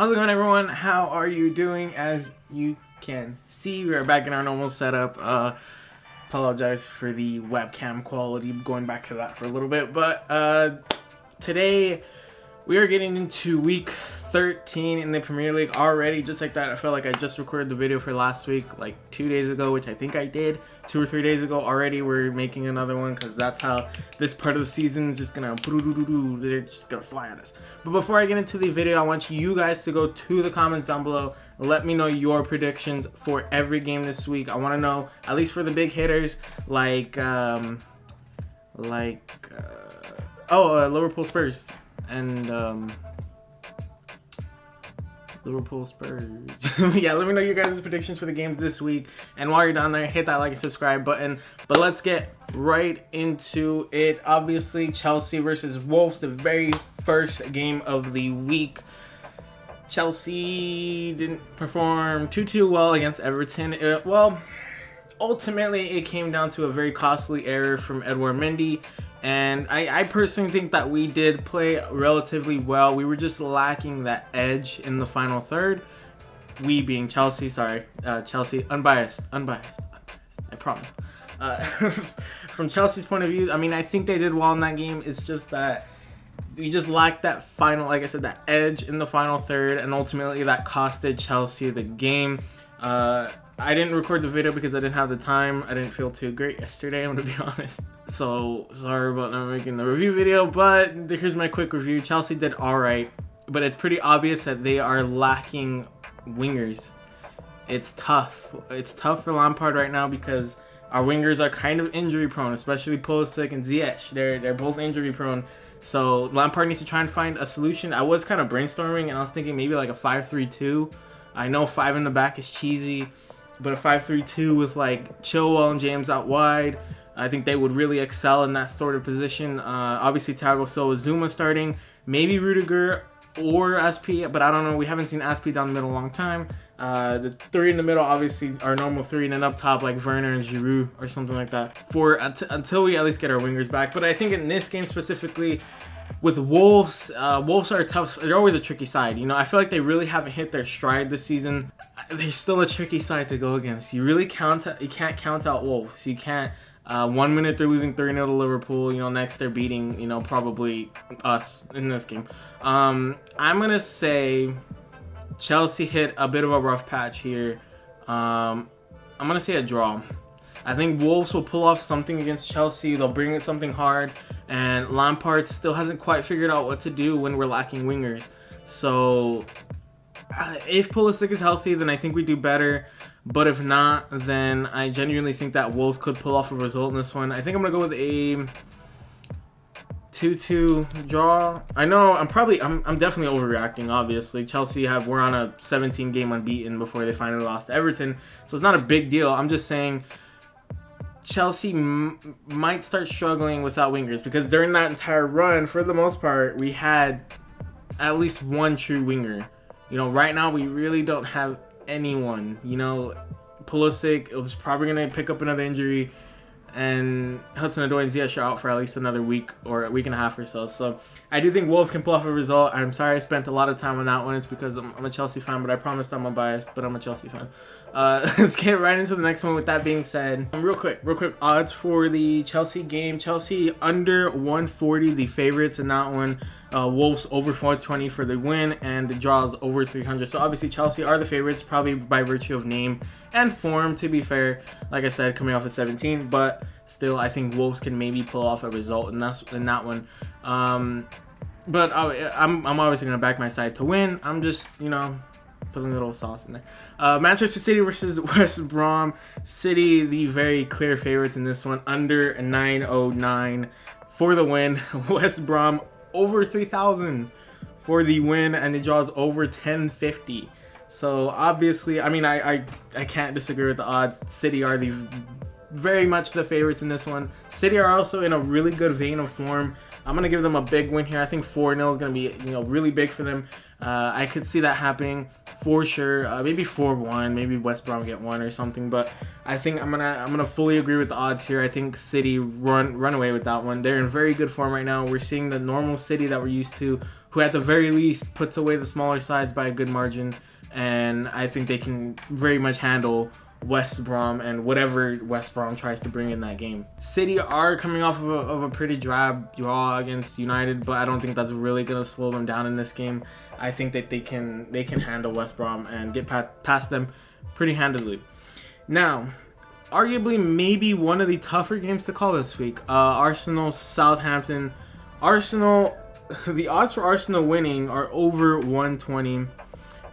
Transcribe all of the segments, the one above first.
How's it going, everyone? How are you doing? As you can see, we are back in our normal setup. Apologize for the webcam quality, going back to that for a little bit, but today we are getting into week 13 in the Premier League already. Just like that, I felt like I just recorded the video for last week like 2 days ago, which I think I did 2 or 3 days ago already. We're making another one because that's how this part of the season is just gonna, they're just gonna fly at us. But before I get into the video, I want you guys to go to the comments down below. Let me know your predictions for every game this week. I want to know, at least for the big hitters, like Liverpool Spurs and Liverpool Spurs. Yeah, let me know your guys' predictions for the games this week. And while you're down there, hit that like and subscribe button. But let's get right into it. Obviously, Chelsea versus Wolves, the very first game of the week. Chelsea didn't perform too well against Everton. Ultimately, it came down to a very costly error from Edouard Mendy. And I personally think that we did play relatively well. We were just lacking that edge in the final third. We being Chelsea, sorry. Chelsea, unbiased, I promise. From Chelsea's point of view, I mean, I think they did well in that game. It's just that we just lacked that final, like I said, that edge in the final third. And ultimately, that costed Chelsea the game. I didn't record the video because I didn't have the time. I didn't feel too great yesterday, I'm gonna be honest. So sorry about not making the review video, but here's my quick review. Chelsea did alright, but it's pretty obvious that they are lacking wingers. It's tough. It's tough for Lampard right now because our wingers are kind of injury prone, especially Pulisic and Ziyech. They're both injury prone. So Lampard needs to try and find a solution. I was kind of brainstorming and I was thinking maybe like a 5-3-2. I know 5 in the back is cheesy, but a 5-3-2 with like Chilwell and James out wide, I think they would really excel in that sort of position. Obviously, Thiago Silva, Zuma starting, maybe Rudiger or SP, but I don't know. We haven't seen SP down the middle in a long time. The 3 in the middle, obviously, our normal 3, and then up top like Werner and Giroud or something like that. Until we at least get our wingers back. But I think in this game specifically, with Wolves, Wolves are tough. They're always a tricky side. You know, I feel like they really haven't hit their stride this season. They're still a tricky side to go against. You can't count out Wolves. You can't. 1 minute they're losing 3-0 to Liverpool. You know, next they're beating, you know, probably us in this game. I'm gonna say Chelsea hit a bit of a rough patch here. I'm gonna say a draw. I think Wolves will pull off something against Chelsea. They'll bring it something hard. And Lampard still hasn't quite figured out what to do when we're lacking wingers. So if Pulisic is healthy, then I think we do better. But if not, then I genuinely think that Wolves could pull off a result in this one. I think I'm going to go with a 2-2 draw. I know I'm definitely overreacting, obviously. Chelsea we're on a 17 game unbeaten before they finally lost to Everton. So it's not a big deal. I'm just saying Chelsea might start struggling without wingers because during that entire run, for the most part, we had at least one true winger. You know, right now we really don't have anyone. You know, Pulisic was probably going to pick up another injury, and Hudson-Odoi and Ziyech are out for at least another week or a week and a half or so. So I do think Wolves can pull off a result. I'm sorry I spent a lot of time on that one. It's because I'm a Chelsea fan, but I promised I'm unbiased, but I'm a Chelsea fan. Let's get right into the next one. With that being said, real quick odds for the Chelsea game. Chelsea under 140, the favorites in that one. Wolves over 420 for the win, and the draws over 300. So obviously Chelsea are the favorites, probably by virtue of name and form, to be fair. Like I said, coming off at 17, but still I think Wolves can maybe pull off a result in that one. But I'm obviously going to back my side to win. I'm just, you know, putting a little sauce in there. Manchester City versus West Brom. City, the very clear favorites in this one, under 909 for the win. West Brom over 3,000 for the win, and the draws over 1050. So obviously, I mean, I can't disagree with the odds. City are very much the favorites in this one. City are also in a really good vein of form. I'm going to give them a big win here. I think 4-0 is going to be, you know, really big for them. I could see that happening for sure. Maybe 4-1, maybe West Brom get 1 or something. But I think I'm gonna fully agree with the odds here. I think City run away with that one. They're in very good form right now. We're seeing the normal City that we're used to who at the very least puts away the smaller sides by a good margin. And I think they can very much handle West Brom and whatever West Brom tries to bring in that game. City are coming off of a pretty drab draw against United, but I don't think that's really going to slow them down in this game. I think that they can handle West Brom and get past them pretty handily. Now, arguably maybe one of the tougher games to call this week. Arsenal, Southampton. Arsenal, the odds for Arsenal winning are over 120.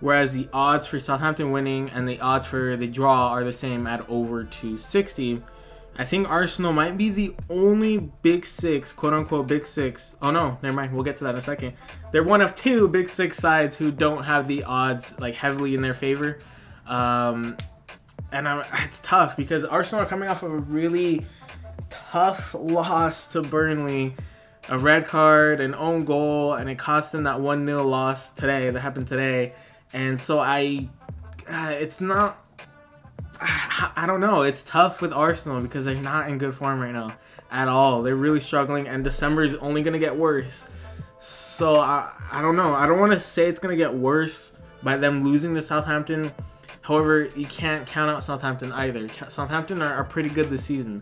Whereas the odds for Southampton winning and the odds for the draw are the same at over 260. I think Arsenal might be the only Big Six, quote-unquote Big Six. Oh no, never mind. We'll get to that in a second. They're one of two Big Six sides who don't have the odds like heavily in their favor. It's tough because Arsenal are coming off of a really tough loss to Burnley. A red card, an own goal, and it cost them that 1-0 loss today. That happened today. And so it's not, I don't know. It's tough with Arsenal because they're not in good form right now at all. They're really struggling, and December is only going to get worse. So I don't know. I don't want to say it's going to get worse by them losing to Southampton. However, you can't count out Southampton either. Southampton are pretty good this season.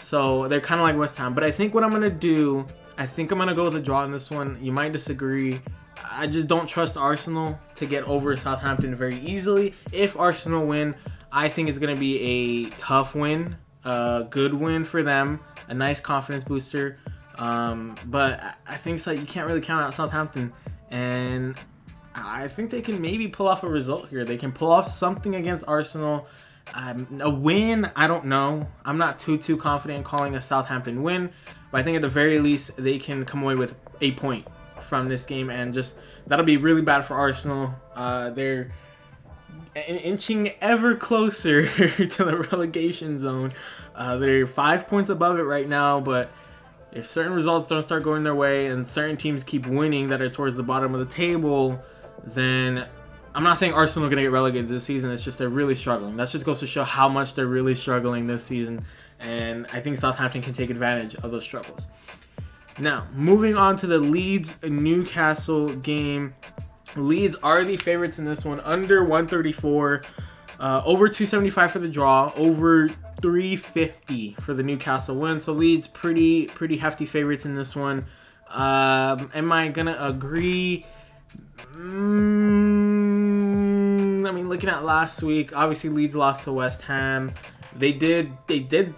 So they're kind of like West Ham. But I think what I'm going to do, I think I'm going to go with a draw in this one. You might disagree. I just don't trust Arsenal to get over Southampton very easily. If Arsenal win, I think it's going to be a tough win, a good win for them, a nice confidence booster. But I think it's like you can't really count out Southampton. And I think they can maybe pull off a result here. They can pull off something against Arsenal. A win, I don't know. I'm not too confident in calling a Southampton win. But I think at the very least, they can come away with a point from this game, and just that'll be really bad for Arsenal. They're inching ever closer to the relegation zone. They're 5 points above it right now, but if certain results don't start going their way and certain teams keep winning that are towards the bottom of the table, then I'm not saying Arsenal are going to get relegated this season. It's just they're really struggling. That just goes to show how much they're really struggling this season, and I think Southampton can take advantage of those struggles. Now, moving on to the Leeds-Newcastle game. Leeds are the favorites in this one, under 134, over 275 for the draw, over 350 for the Newcastle win. So Leeds pretty hefty favorites in this one. Am I gonna agree? I mean, looking at last week, obviously Leeds lost to West Ham. They did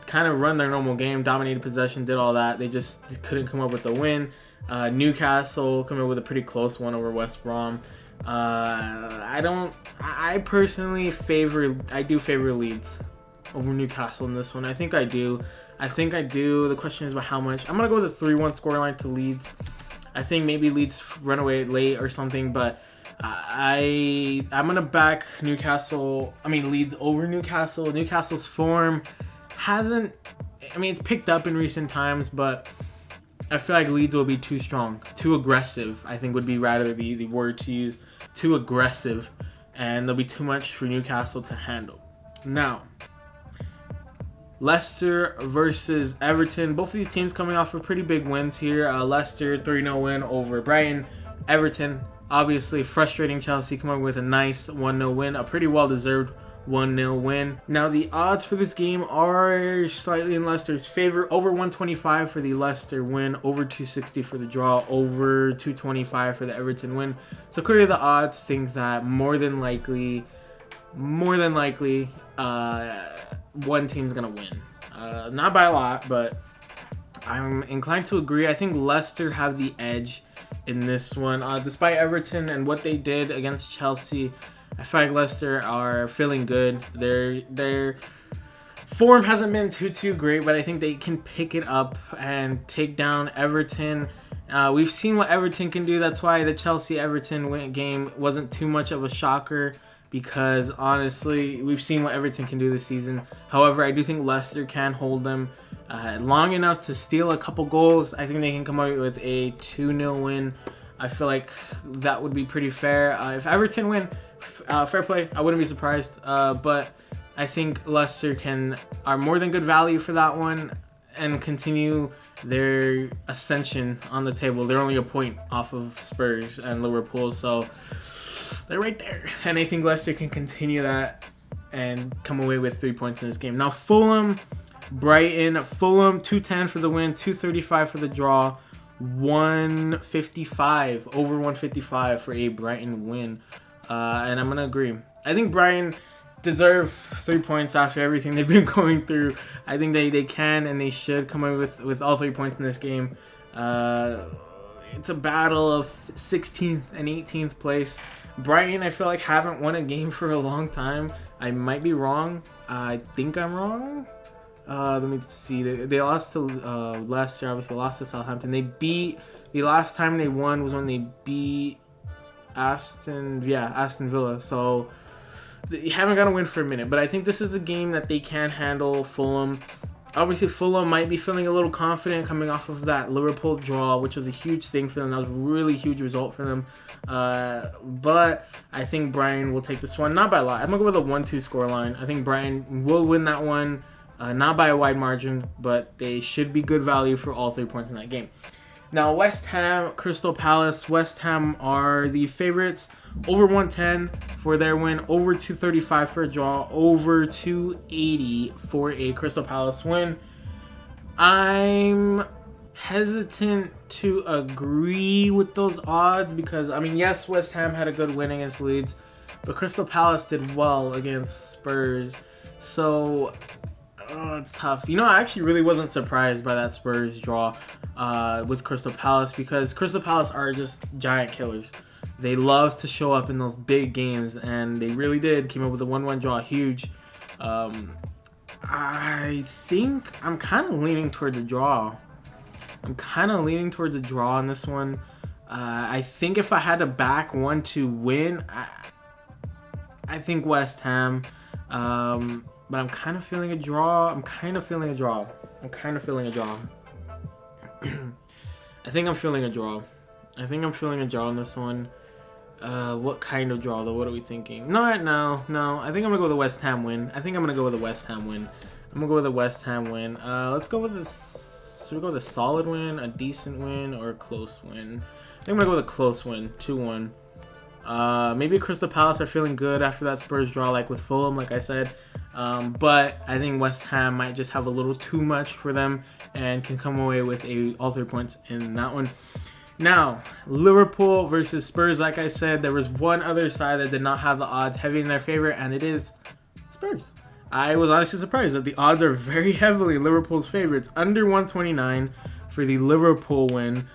kind of run their normal game, dominated possession, did all that. They just couldn't come up with the win. Newcastle coming up with a pretty close one over West Brom. I personally do favor Leeds over Newcastle in this one. I think I do. The question is about how much. I'm going to go with a 3-1 scoreline to Leeds. I think maybe Leeds run away late or something, but I'm gonna back Leeds over Newcastle. Newcastle's form it's picked up in recent times, but I feel like Leeds will be too strong, too aggressive. I think would be rather the word to use, too aggressive, and there'll be too much for Newcastle to handle. Now, Leicester versus Everton. Both of these teams coming off of pretty big wins here. Leicester 3-0 win over Brighton. Everton, obviously frustrating Chelsea, come up with a nice 1-0 win, a pretty well-deserved 1-0 win. Now, the odds for this game are slightly in Leicester's favor. Over 125 for the Leicester win, over 260 for the draw, over 225 for the Everton win. So clearly the odds think that more than likely, one team's going to win. Not by a lot, but I'm inclined to agree. I think Leicester have the edge in this one. Despite Everton and what they did against Chelsea, I feel like Leicester are feeling good. Their form hasn't been too great, but I think they can pick it up and take down Everton. We've seen what Everton can do. That's why the Chelsea-Everton game wasn't too much of a shocker, because honestly, we've seen what Everton can do this season. However, I do think Leicester can hold them long enough to steal a couple goals. I think they can come out with a 2-0 win. I feel like that would be pretty fair. If Everton win, fair play. I wouldn't be surprised. But I think Leicester are more than good value for that one. and continue their ascension on the table. They're only a point off of Spurs and Liverpool, so they're right there. And I think Leicester can continue that and come away with 3 points in this game. Now Fulham, Brighton. Fulham 210 for the win, 235 for the draw, 155 over 155 for a Brighton win. And I'm gonna agree. I think Brighton deserve 3 points after everything they've been going through. I think they can and they should come away with all 3 points in this game. It's a battle of 16th and 18th place. Brighton, I feel like, haven't won a game for a long time. I might be wrong. I think I'm wrong. Let me see. They lost to Leicester. Obviously, lost to Southampton. The last time they won was when they beat Aston Villa. So they haven't got a win for a minute. But I think this is a game that they can handle. Fulham. Obviously, Fulham might be feeling a little confident coming off of that Liverpool draw, which was a huge thing for them. That was a really huge result for them. But I think Brighton will take this one, not by a lot. I'm going to go with a 1-2 scoreline. I think Brighton will win that one, not by a wide margin, but they should be good value for all 3 points in that game. Now, West Ham, Crystal Palace. West Ham are the favorites. Over 110 for their win, over 235 for a draw, over 280 for a Crystal Palace win. I'm hesitant to agree with those odds because, I mean, yes, West Ham had a good win against Leeds, but Crystal Palace did well against Spurs. So, it's tough. You know, I actually really wasn't surprised by that Spurs draw with Crystal Palace because Crystal Palace are just giant killers. They love to show up in those big games, and they really did. Came up with a 1-1 draw, huge. I think I'm kind of leaning towards a draw. I'm kind of leaning towards a draw on this one. I think if I had to back one to win, I think West Ham. But I'm kind of feeling a draw. I think I'm feeling a draw. I think I'm feeling a draw on this one. What kind of draw though? What are we thinking? No. I think I'm gonna go with the West Ham win. Let's go with this. Should we go with a solid win, a decent win, or a close win? I think I'm gonna go with a close win, 2-1. Maybe Crystal Palace are feeling good after that Spurs draw, like with Fulham, like I said. But I think West Ham might just have a little too much for them and can come away with all 3 points in that one. Now, Liverpool versus Spurs. Like I said, there was one other side that did not have the odds heavy in their favor, and it is Spurs. I was honestly surprised that the odds are very heavily Liverpool's favorites. Under 129 for the Liverpool win,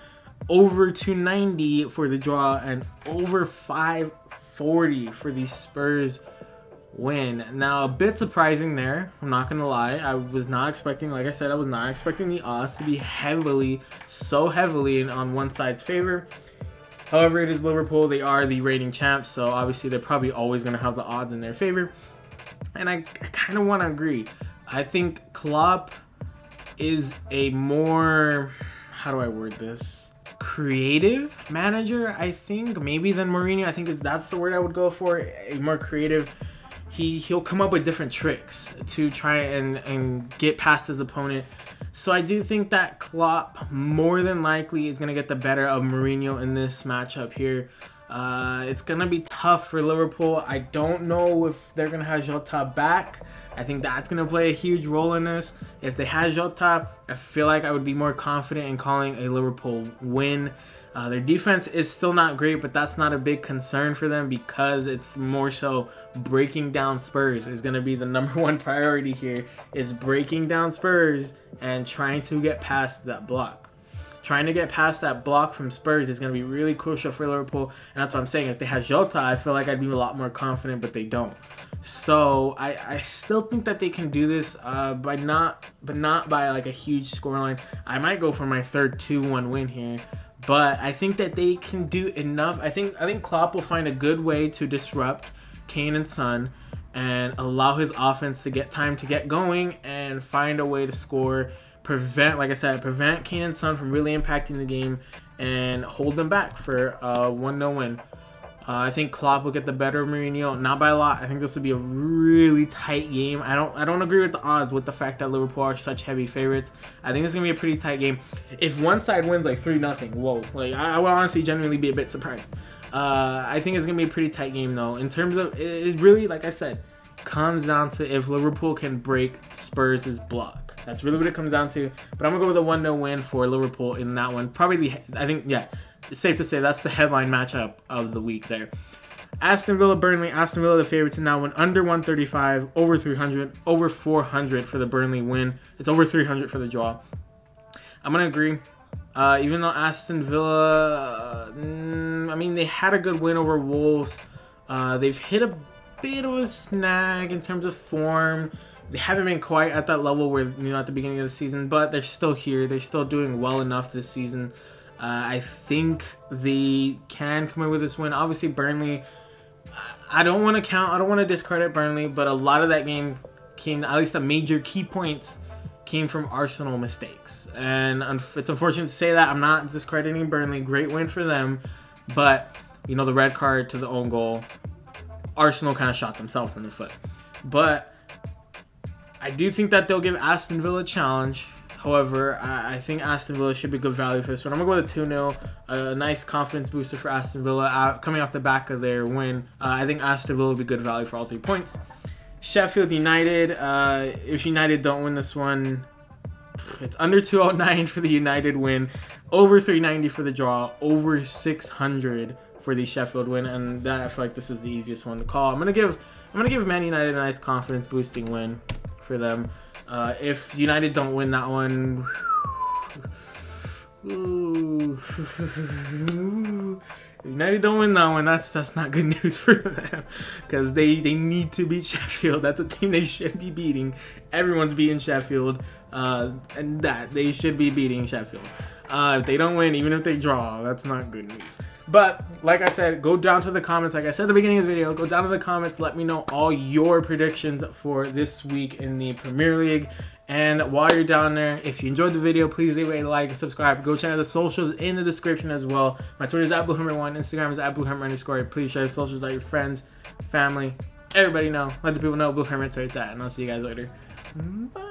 over 290 for the draw, and over 540 for the Spurs win. Now, a bit surprising there. I'm not going to lie. I was not expecting, like I said, I was not expecting the odds to be so heavily on one side's favor. However, it is Liverpool. They are the reigning champs, so obviously they're probably always going to have the odds in their favor. And I kind of want to agree. I think Klopp is a more, how do I word this? Creative manager, I think, maybe than Mourinho. I think that's the word I would go for. A more creative. He'll come up with different tricks to try and get past his opponent. So I do think that Klopp more than likely is going to get the better of Mourinho in this matchup here. It's going to be tough for Liverpool. I don't know if they're going to have Jota back. I think that's going to play a huge role in this. If they had Jota, I feel like I would be more confident in calling a Liverpool win. Their defense is still not great, but that's not a big concern for them because it's more so breaking down Spurs is going to be the number one priority here, is breaking down Spurs and trying to get past that block. Trying to get past that block from Spurs is going to be really crucial for Liverpool, and that's what I'm saying. If they had Jota, I feel like I'd be a lot more confident, but they don't. So I still think that they can do this, but not by like a huge scoreline. I might go for my third 2-1 win here. But I think that they can do enough. I think Klopp will find a good way to disrupt Kane and Son and allow his offense to get time to get going and find a way to score. Prevent Kane and Son from really impacting the game and hold them back for a 1-0 win. I think Klopp will get the better of Mourinho, not by a lot. I think this will be a really tight game. I don't agree with the odds with the fact that Liverpool are such heavy favorites. I think it's gonna be a pretty tight game. If one side wins like 3-0, whoa! Like I would honestly genuinely be a bit surprised. I think it's gonna be a pretty tight game though. In terms of it really, like I said, comes down to if Liverpool can break Spurs' block. That's really what it comes down to. But I'm gonna go with a 1-0 win for Liverpool in that one. Probably I think it's safe to say that's the headline matchup of the week there. Aston Villa, Burnley. Aston Villa the favorites in that one. Under 135, over 300, over 400 for the Burnley win. It's over 300 for the draw. I'm going to agree. Even though Aston Villa, I mean, they had a good win over Wolves. They've hit a bit of a snag in terms of form. They haven't been quite at that level where, at the beginning of the season, but they're still here. They're still doing well enough this season. I think they can come in with this win. Obviously, Burnley, I don't want to discredit Burnley, but a lot of that game came, at least the major key points, came from Arsenal mistakes. And it's unfortunate to say that. I'm not discrediting Burnley. Great win for them. But, the red card to the own goal, Arsenal kind of shot themselves in the foot. But I do think that they'll give Aston Villa a challenge. However, I think Aston Villa should be good value for this one. I'm going to go with 2-0. A nice confidence booster for Aston Villa. Coming off the back of their win, I think Aston Villa will be good value for all 3 points. Sheffield United. If United don't win this one, it's under 209 for the United win. Over 390 for the draw. Over 600 for the Sheffield win. And I feel like this is the easiest one to call. I'm gonna give Man United a nice confidence boosting win for them. If United don't win that one, if United don't win that one, that's not good news for them, because they need to beat Sheffield. That's a team they should be beating. Everyone's beating Sheffield, and that they should be beating Sheffield. If they don't win, even if they draw, that's not good news. But like I said, go down to the comments. Like I said at the beginning of the video, go down to the comments. Let me know all your predictions for this week in the Premier League. And while you're down there, if you enjoyed the video, please leave a like and subscribe. Go check out the socials in the description as well. My Twitter is @BlueHermit1. Instagram is @BlueHermit_. Please share the socials, let your friends, family, everybody know. Let the people know Blue Hermit's where it's at. And I'll see you guys later. Bye.